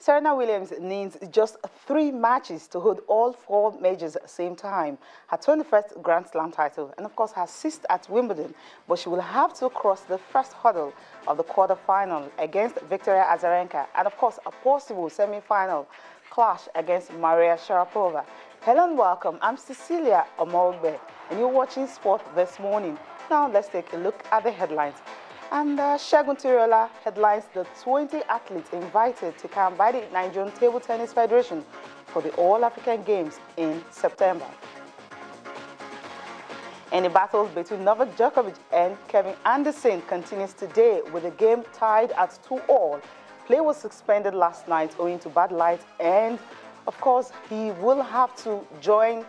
Serena Williams needs just 3 matches to hold all 4 majors at the same time. Her 21st Grand Slam title and, of course, her 6th at Wimbledon. But she will have to cross the first hurdle of the quarter-final against Victoria Azarenka and, of course, a possible semi-final clash against Maria Sharapova. Hello and welcome. I'm Cecilia Omogbe, and you're watching Sport This Morning. Now let's take a look at the headlines. And Segun Tiriola headlines the 20 athletes invited to come by the Nigerian Table Tennis Federation for the All-African Games in September. And the battle between Novak Djokovic and Kevin Anderson continues today with the game tied at 2-2. Play was suspended last night owing to bad light, and of course he will have to join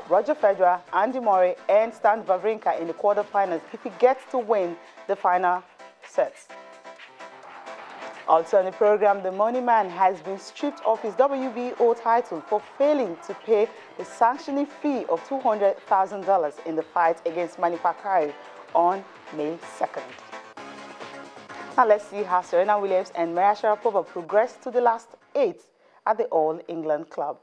Roger Federer, Andy Murray, and Stan Wawrinka in the quarterfinals if he gets to win the final sets. Also on the program, the Money Man has been stripped of his WBO title for failing to pay the sanctioning fee of $200,000 in the fight against Manny Pacquiao on May 2nd. Now let's see how Serena Williams and Maria Sharapova progressed to the last 8 at the All England Club.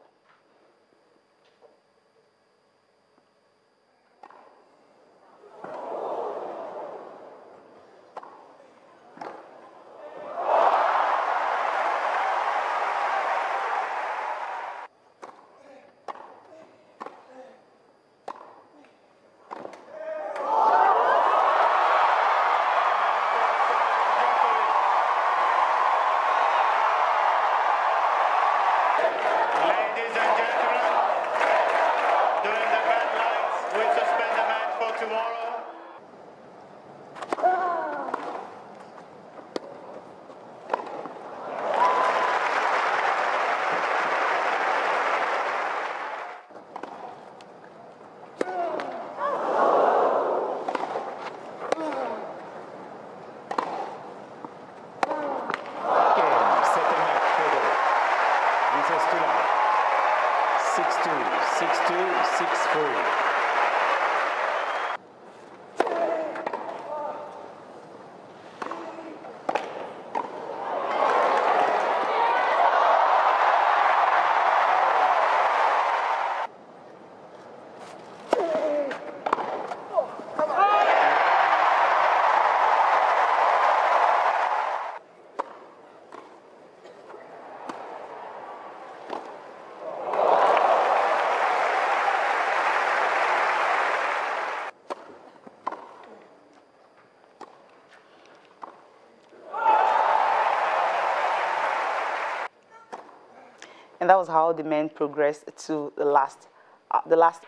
And that was how the men progressed to the last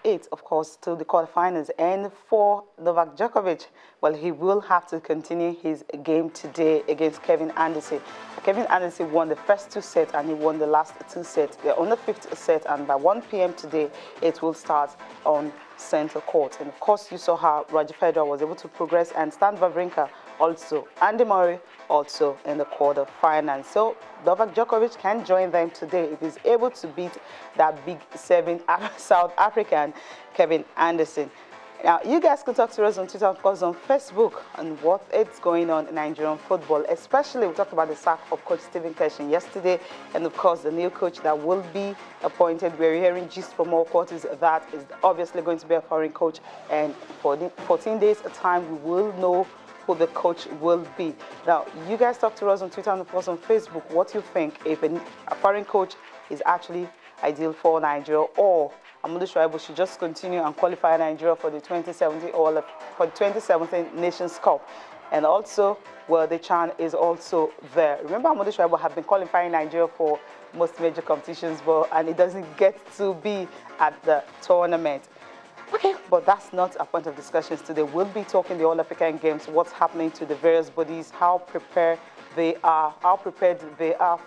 8, of course, to the quarterfinals. And for Novak Djokovic, well, he will have to continue his game today against Kevin Anderson. Kevin Anderson won the first 2 sets and he won the last 2 sets. They're on the 5th set, and by 1 p.m. today, it will start on center court. And of course, you saw how Roger Federer was able to progress, and Stan Wawrinka also, Andy Murray also in the quarterfinals. So Novak Djokovic can join them today if he's able to beat that big 7 South African Kevin Anderson. Now, you guys can talk to us on Twitter, of course, on Facebook, on what is going on in Nigerian football. Especially, we talked about the sack of Coach Stephen Keshin yesterday, and of course, the new coach that will be appointed. We're hearing gist from all quarters that is obviously going to be a foreign coach, and for 14 days at a time, we will know who the coach will be. Now, you guys talk to us on Twitter and of course on Facebook. What you think if a foreign coach is actually ideal for Nigeria, or Amadou Shuaibu should just continue and qualify Nigeria for the 2017 or for the 2017 Nations Cup. And also, well, the Chan is also there. Remember, Amadou Shuaibu have been qualifying Nigeria for most major competitions, and it doesn't get to be at the tournament. Okay, but that's not a point of discussions today. We'll be talking the All-African Games, what's happening to the various bodies, how prepared they are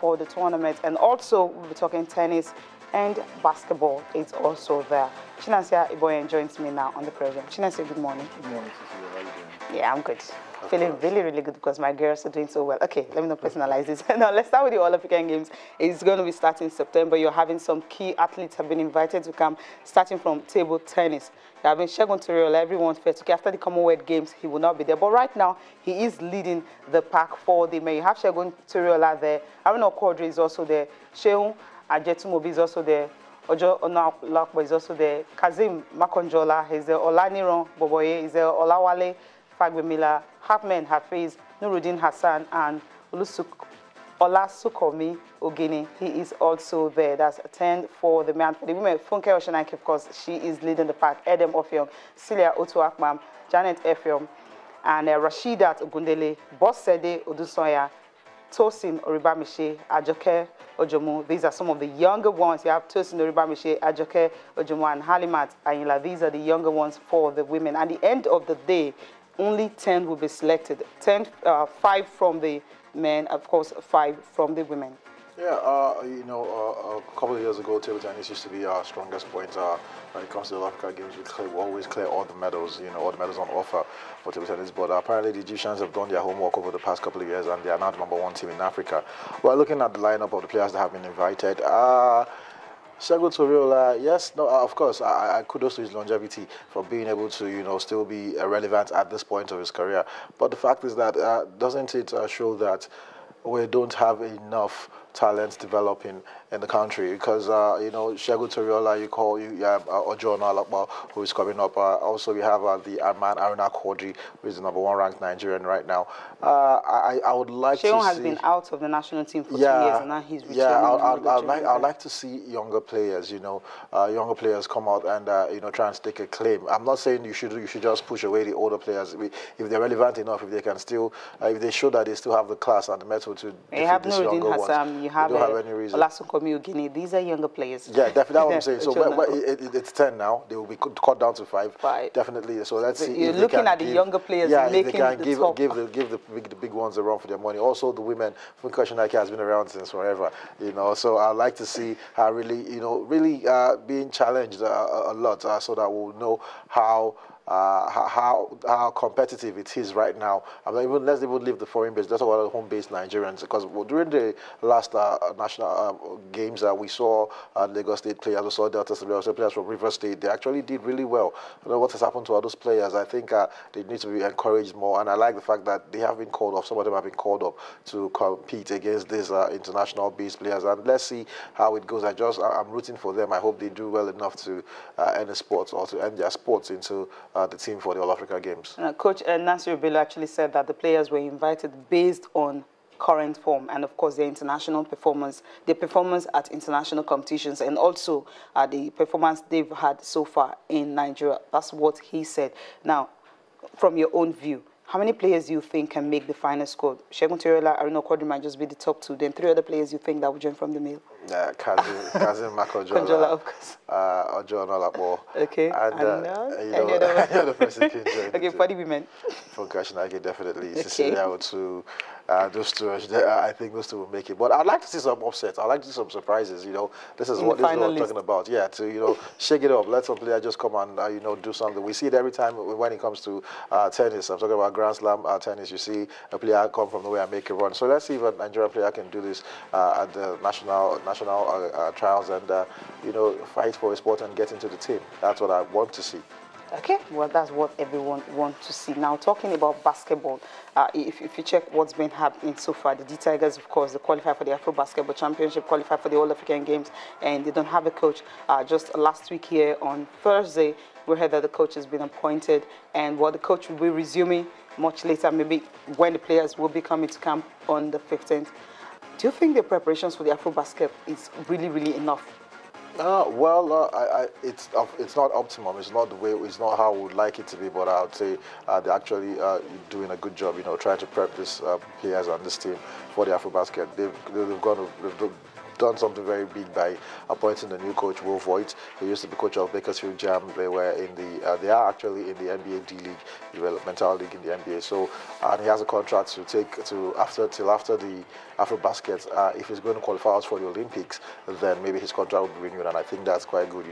for the tournament, and also we'll be talking tennis and basketball. It's also there. Chinansia Iboyen joins me now on the program. Chinansia, good morning. Good morning, Cecilia. How are you doing? Yeah, I'm good. Feeling really, really good because my girls are doing so well. Okay, let me not personalize this. Now, let's start with the All-African Games. It's going to be starting in September. You're having some key athletes have been invited to come, starting from table tennis. There have been Segun Toriola, everyone's first. Okay, after the Commonwealth Games, he will not be there. But right now, he is leading the pack for the men. You have Segun Toriola there. Aruna Quadri is also there. Sheun Ajetumobi is also there. Ojo Onalakbo is also there. Kazim Makonjola is there. Olaniran Boboye is there. Olawale Fagbemila, Hafmen Hafiz, Nuruddin Hassan, and Olasukomi Ogini. He is also there. That's 10 for the man. For the women, Funke Oshanaki, of course, she is leading the pack. Edem Ofiong, Celia Otuakmam, Janet Efiong, and Rashidat Ogundele, Bossede Odusoya, Tosin Oribamishe, Ajoke Ojomu. These are some of the younger ones. You have Tosin Oribamishe, Ajoke Ojomu, and Halimat Ayinla. These are the younger ones for the women. At the end of the day, only 10 will be selected. 5 from the men, of course, 5 from the women. Yeah, a couple of years ago, table tennis used to be our strongest point when it comes to the Africa Games. We always clear all the medals, all the medals on offer for table tennis. But apparently the Egyptians have done their homework over the past couple of years, and they are now the #1 team in Africa. Well, looking at the lineup of the players that have been invited, Segun Toriola, yes, no, of course, I kudos to his longevity for being able to, still be relevant at this point of his career. But the fact is that doesn't it show that we don't have enough talents developing in the country? Because Segun Toriola, you have Ojo Onalakbo, who is coming up. Also, we have the man Aruna Quadri, who is the #1 ranked Nigerian right now. I would like to see. Sheun has been out of the national team for 2 years, and now he's returning. Yeah, I'd like to see younger players, younger players come out and try and stake a claim. I'm not saying you should just push away the older players if they're relevant enough, if they can still, if they show that they still have the class and the mettle to defeat these younger ones. You have don't have any reason. Olasukomi Ogini. These are younger players. Yeah, definitely. That's what I'm saying. So it's 10 now. They will be cut down to 5. Definitely. So let's see. You're looking at the younger players making the top. Give the big ones a run for their money. Also, the women. Funke Oshanaki has been around since forever. So I'd like to see her really, being challenged a lot, so that we'll know how competitive it is right now. Let's even leave the foreign base. That's about the home-based Nigerians. Because during the last national games, we saw Lagos State players, we saw Delta State players from River State. They actually did really well. I don't know what has happened to all those players. I think they need to be encouraged more. And I like the fact that they have been called up. Some of them have been called up to compete against these international-based players. And let's see how it goes. I'm rooting for them. I hope they do well enough to end the sports or to end their sports into the team for the All-Africa Games. Coach Nasir Bello actually said that the players were invited based on current form and, of course, their international performance, their performance at international competitions, and also the performance they've had so far in Nigeria. That's what he said. Now, from your own view, how many players do you think can make the final squad? Segun Toriola, Aruna Quadri might just be the top 2. Then 3 other players you think that will join from the male? Kazim Makonjola, of course. Ojo Onalakbo. Okay. And any other person can join. Okay, for the women. Funke Oshanaki, definitely. Okay. Cecilia Otu, those two, I think those two will make it. But I'd like to see some upsets. I'd like to see some surprises. This is what I'm talking about. Yeah, to shake it up. Let some player just come and do something. We see it every time when it comes to tennis. I'm talking about Grand Slam tennis. You see a player come from nowhere and make a run. So let's see if a Nigerian player can do this at the national trials and fight for a spot and get into the team. That's what I want to see. Okay, well, that's what everyone wants to see. Now, talking about basketball, if you check what's been happening so far, the D Tigers, of course, they qualify for the Afro Basketball Championship, qualify for the All-African Games, and they don't have a coach. Just last week here on Thursday, we heard that the coach has been appointed, and the coach will be resuming much later, maybe when the players will be coming to camp on the 15th. Do you think the preparations for the Afro Basket is really, really enough? It's not optimum. It's not the way. It's not how we would like it to be. But I would say they're actually doing a good job. Trying to prep these players on this team for the Afro Basket. They've done done something very big by appointing the new coach, Will Voigt. He used to be coach of Bakersfield Jam. They were in the, they are actually in the NBA D League, developmental league in the NBA. So, and he has a contract to take to till after the Afro-Basket. If he's going to qualify us for the Olympics, then maybe his contract will be renewed, and I think that's quite good.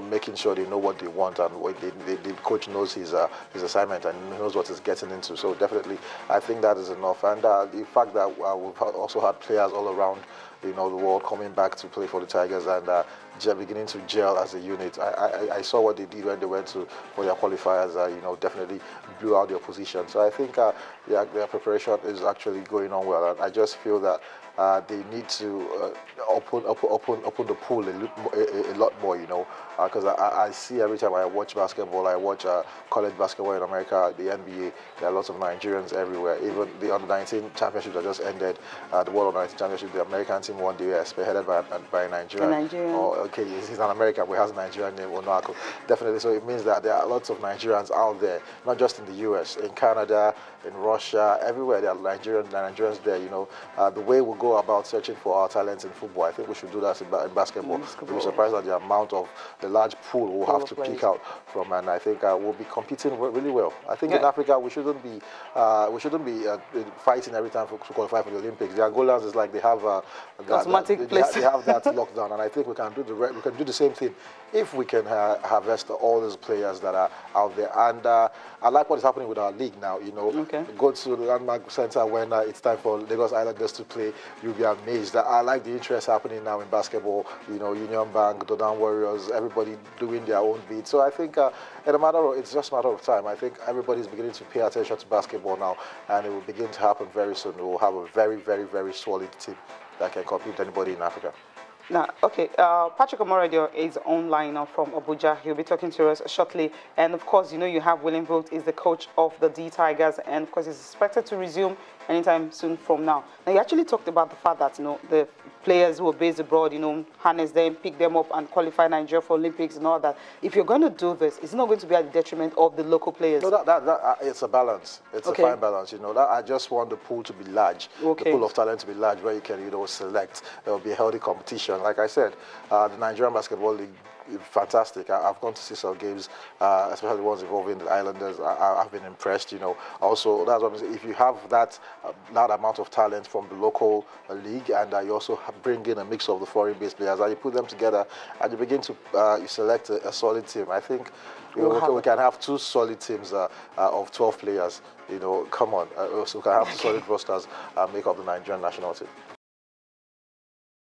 Making sure they know what they want and what the coach knows his assignment and knows what he's getting into. So definitely, I think that is enough. And the fact that we've also had players all around, the world coming back to play for the Tigers and beginning to gel as a unit. I saw what they did when they went for their qualifiers. Definitely blew out the opposition. So I think their preparation is actually going on well. And I just feel that they need to open the pool a lot more, because I see every time I watch basketball, I watch college basketball in America, the NBA, there are lots of Nigerians everywhere. Even the Under-19 championship that just ended, the World Under-19 championship, the American team won the US, spearheaded by a Nigerian. Okay, he's an American, but he has a Nigerian name, Onoako. Definitely, so it means that there are lots of Nigerians out there, not just in the US, in Canada, in Russia, everywhere there are Nigerians there, the way we go about searching for our talents in football, I think we should do that in basketball. We'll be surprised at the amount of the large pool we'll have to pick out from, and I think we'll be competing really well. I think in Africa we shouldn't be fighting every time to qualify for the Olympics. The Angolans is like they have they have that lockdown, and I think we can do the same thing if we can harvest all those players that are out there. And I like what is happening with our league now. Go to the Landmark Center when it's time for Lagos Islanders to play. You'll be amazed. I like the interest happening now in basketball. Union Bank, Dodan Warriors, everybody doing their own beat. So I think it's just a matter of time. I think everybody's beginning to pay attention to basketball now, and it will begin to happen very soon. We will have a very, very, very solid team that can compete with anybody in Africa. Now, okay, Patrick Omoredio is online now from Abuja. He'll be talking to us shortly. And of course, you have William Vogt is the coach of the D Tigers, and of course, he's expected to resume anytime soon from now. Now, you actually talked about the fact that, the players who are based abroad, harness them, pick them up, and qualify Nigeria for Olympics and all that. If you're going to do this, it's not going to be at the detriment of the local players. No, it's a balance. It's a fine balance. I just want the pool to be large, the pool of talent to be large, where you can, select. There will be a healthy competition. Like I said, the Nigerian Basketball League, fantastic. I've gone to see some games, especially the ones involving the Islanders. I've been impressed. Also, that's what I'm saying. If you have that amount of talent from the local league, and you also bring in a mix of the foreign-based players, and you put them together, and you begin to you select a solid team. I think we can have two solid teams of 12 players. Come on, so we can have two solid rosters and make up the Nigerian national team.